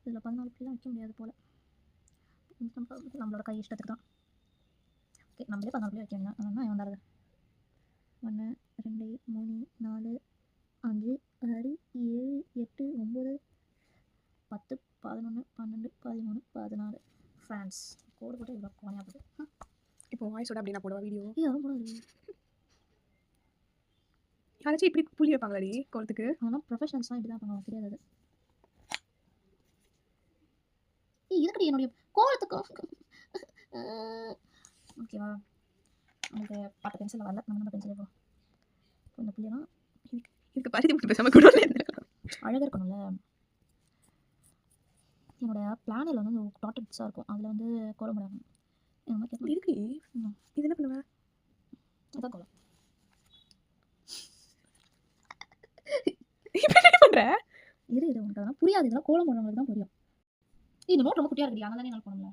இதில் 14 புள்ளிலாம் வைக்க முடியாது போல். நம்மளோட கை இஷ்டத்துக்கு தான். ஓகே, நம்மளே 14 புள்ளி வைக்க வேண்டியதான். அதனால் வந்தாரு 1 2 3 4 5 6 7 8 9 10 11 12 13 14 ஃப்ரான்ஸ் கோடு போட்டு இவ்வளோ கோணையாக போட்டு. இப்போ வாய்ஸோட அப்படின்னா போடுவா வீடியோ. யாரும் போடாது. யாராச்சும் இப்படி புள்ளி வைப்பாங்களா கோலத்துக்கு? அதெல்லாம் ப்ரொஃபஷனல்ஸ் தான் இப்படி தான் பண்ணுவாங்க, தெரியாது. இதுக்கடி என்னுடைய கோலத்துக்கு ஓகேவா? நமக்கு பார்த்த பென்சில் வரல, நம்ம பென்சிலே போகும். இந்த புள்ளியெல்லாம் இதுக்கு பரிதி மட்டும் பேசாமல் கூட அழகாக இருக்கணும்ல. என்னோட பிளானில் வந்து டாட்டட்ஸாக இருக்கும், அதில் வந்து கோலம் போடாமல் இருக்கு. இது என்ன பண்ணுவேன்? அதான் கோலம். என்ன பண்ற? இது உனக்கு அதெல்லாம் புரியாது. இதெல்லாம் கோலம் போடுறவங்களுக்கு தான் புரியும். இந்த நோட் ரொம்ப குட்டியாக இருக்குடி, அதனால தான் என்னால் போடல.